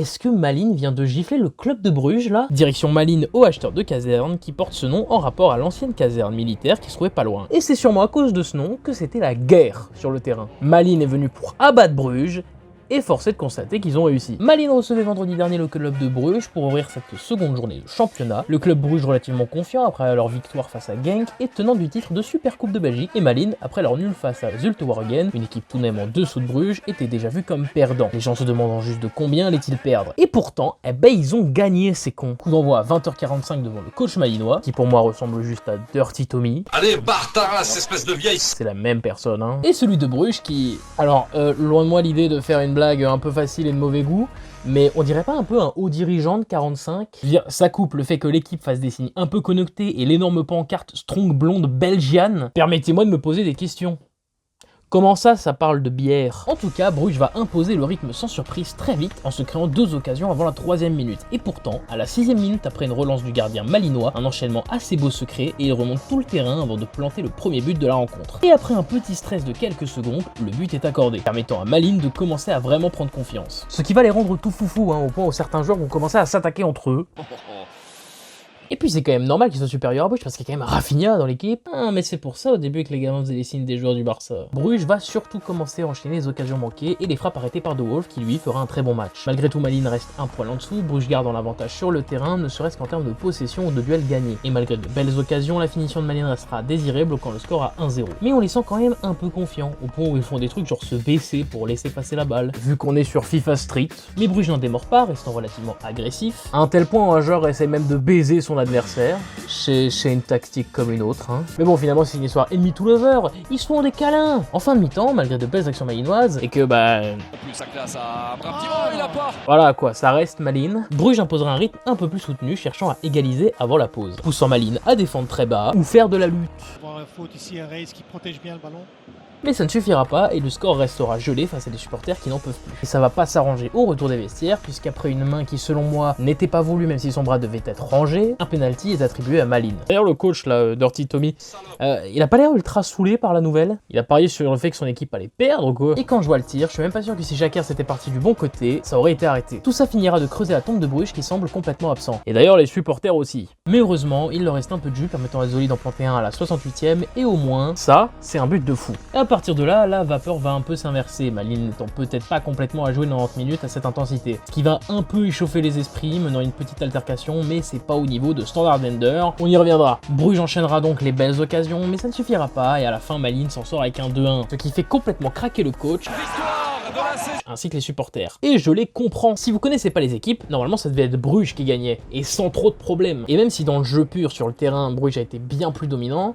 est-ce que Malines vient de gifler le club de Bruges là? Direction Malines au acheteur de caserne qui porte ce nom en rapport à l'ancienne caserne militaire qui se trouvait pas loin. Et c'est sûrement à cause de ce nom que c'était la guerre sur le terrain. Malines est venu pour abattre Bruges, et force est de constater qu'ils ont réussi. Malines recevait vendredi dernier le club de Bruges pour ouvrir cette seconde journée de championnat. Le club Bruges relativement confiant après leur victoire face à Genk et tenant du titre de Supercoupe de Belgique. Et Malines, après leur nul face à Zulte Waregem, une équipe tout de même en dessous de Bruges, était déjà vu comme perdant. Les gens se demandant juste de combien allait-il perdre. Et pourtant, eh ben ils ont gagné ces cons. Coup d'envoi à 20h45 devant le coach malinois, qui pour moi ressemble juste à Dirty Tommy. Allez, barre ta race, espèce de vieille. C'est la même personne, hein. Et celui de Bruges qui... Alors, loin de moi l'idée de faire une blague un peu facile et de mauvais goût, mais on dirait pas un peu un haut dirigeant de 45? Je veux dire, ça coupe le fait que l'équipe fasse des signes un peu connectés et l'énorme pancarte Strong Blonde Belgiane. Permettez-moi de me poser des questions. Comment ça parle de bière? En tout cas, Bruges va imposer le rythme sans surprise très vite en se créant 2 occasions avant la 3e minute. Et pourtant, à la 6e minute après une relance du gardien malinois, un enchaînement assez beau se crée et il remonte tout le terrain avant de planter le premier but de la rencontre. Et après un petit stress de quelques secondes, le but est accordé, permettant à Malines de commencer à vraiment prendre confiance. Ce qui va les rendre tout foufou, au point où certains joueurs vont commencer à s'attaquer entre eux. Et puis c'est quand même normal qu'il soit supérieur à Bruges parce qu'il y a quand même Rafinha dans l'équipe. Ah, mais c'est pour ça au début que les gamins faisaient les signes des joueurs du Barça. Bruges va surtout commencer à enchaîner les occasions manquées et les frappes arrêtées par De Wolf qui lui fera un très bon match. Malgré tout, Malines reste un poil en dessous, Bruges garde en avantage sur le terrain, ne serait-ce qu'en termes de possession ou de duels gagnés. Et malgré de belles occasions, la finition de Malines restera désirée, bloquant le score à 1-0. Mais on les sent quand même un peu confiants, au point où ils font des trucs genre se baisser pour laisser passer la balle, vu qu'on est sur FIFA Street. Mais Bruges n'en démord pas, restant relativement agressif, à un tel point où un joueur essaie même de baiser son adversaire. C'est une tactique comme une autre, hein. Mais bon, finalement, c'est une histoire enemy to lover. Ils se font des câlins. En fin de mi-temps, malgré de belles actions malinoises, et que voilà quoi, ça reste Malines. Bruges imposera un rythme un peu plus soutenu, cherchant à égaliser avant la pause, poussant Malines à défendre très bas ou faire de la lutte. Faute ici, un Reis qui protège bien le ballon. Mais ça ne suffira pas et le score restera gelé face à des supporters qui n'en peuvent plus. Et ça va pas s'arranger au retour des vestiaires, puisqu'après une main qui selon moi n'était pas voulue même si son bras devait être rangé, un penalty est attribué à Malines. D'ailleurs le coach là, Dirty Tommy, il a pas l'air ultra saoulé par la nouvelle. Il a parié sur le fait que son équipe allait perdre ou quoi. Et quand je vois le tir, je suis même pas sûr que si Jacquer s'était parti du bon côté, ça aurait été arrêté. Tout ça finira de creuser la tombe de Bruges qui semble complètement absent. Et d'ailleurs les supporters aussi. Mais heureusement, il leur reste un peu de jus permettant à Zoli d'en planter un à la 68e et au moins, ça, c'est un but de fou. Et à partir de là, la vapeur va un peu s'inverser, Malines n'étant peut-être pas complètement à jouer 90 minutes à cette intensité. Ce qui va un peu échauffer les esprits, menant une petite altercation, mais c'est pas au niveau de Standard Bender. On y reviendra. Bruges enchaînera donc les belles occasions, mais ça ne suffira pas, et à la fin, Malines s'en sort avec un 2-1, ce qui fait complètement craquer le coach, ainsi que les supporters. Et je les comprends. Si vous connaissez pas les équipes, normalement ça devait être Bruges qui gagnait, et sans trop de problèmes. Et même si dans le jeu pur sur le terrain, Bruges a été bien plus dominant,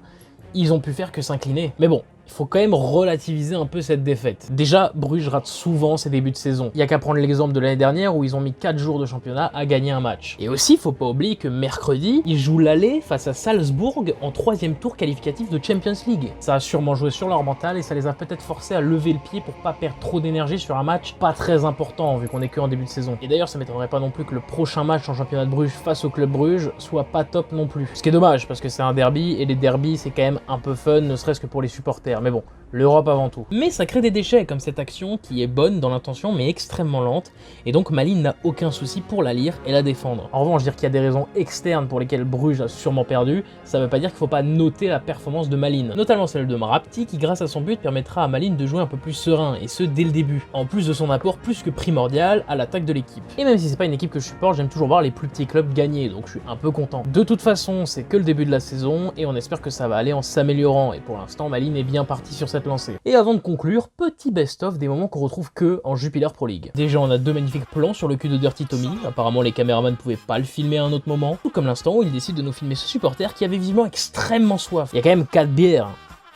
ils ont pu faire que s'incliner. Mais bon, il faut quand même relativiser un peu cette défaite. Déjà, Bruges rate souvent ses débuts de saison. Il y a qu'à prendre l'exemple de l'année dernière où ils ont mis 4 jours de championnat à gagner un match. Et aussi, faut pas oublier que mercredi, ils jouent l'aller face à Salzbourg en 3e tour qualificatif de Champions League. Ça a sûrement joué sur leur mental et ça les a peut-être forcés à lever le pied pour pas perdre trop d'énergie sur un match pas très important vu qu'on est que en début de saison. Et d'ailleurs, ça m'étonnerait pas non plus que le prochain match en championnat de Bruges face au club Bruges soit pas top non plus. Ce qui est dommage parce que c'est un derby et les derbys c'est quand même un peu fun, ne serait-ce que pour les supporters. Mais bon, l'Europe avant tout. Mais ça crée des déchets comme cette action qui est bonne dans l'intention mais extrêmement lente et donc Malines n'a aucun souci pour la lire et la défendre. En revanche, dire qu'il y a des raisons externes pour lesquelles Bruges a sûrement perdu, ça veut pas dire qu'il faut pas noter la performance de Malines, notamment celle de Mrapti qui grâce à son but permettra à Malines de jouer un peu plus serein et ce dès le début, en plus de son apport plus que primordial à l'attaque de l'équipe. Et même si c'est pas une équipe que je supporte, j'aime toujours voir les plus petits clubs gagner, donc je suis un peu content. De toute façon, c'est que le début de la saison et on espère que ça va aller en s'améliorant et pour l'instant Malines est bien parti sur cette lancée. Et avant de conclure, petit best-of des moments qu'on retrouve que en Jupiler Pro League. Déjà, on a 2 magnifiques plans sur le cul de Dirty Tommy, apparemment les caméramans ne pouvaient pas le filmer à un autre moment, tout comme l'instant où il décide de nous filmer ce supporter qui avait visiblement extrêmement soif. Il y a quand même 4 bières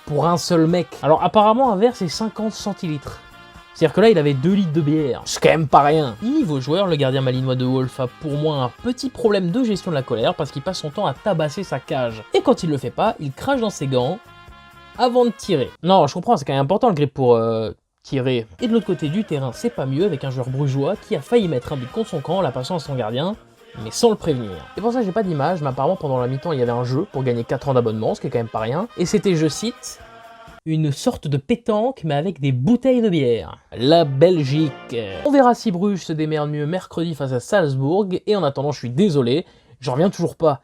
pour un seul mec. Alors apparemment un verre c'est 50 centilitres. C'est-à-dire que là, il avait 2 litres de bière. C'est quand même pas rien. Niveau joueur, le gardien malinois de Wolf a pour moi un petit problème de gestion de la colère parce qu'il passe son temps à tabasser sa cage. Et quand il le fait pas, il crache dans ses gants avant de tirer. Non, je comprends, c'est quand même important le grip pour tirer. Et de l'autre côté du terrain, c'est pas mieux avec un joueur brugeois qui a failli mettre un but contre son camp en la passant à son gardien, mais sans le prévenir. Et pour ça, j'ai pas d'image, mais apparemment pendant la mi-temps, il y avait un jeu pour gagner 4 ans d'abonnement, ce qui est quand même pas rien. Et c'était, je cite, Une sorte de pétanque, mais avec des bouteilles de bière. La Belgique. On verra si Bruges se démerde mieux mercredi face à Salzbourg, et en attendant, je suis désolé, j'en reviens toujours pas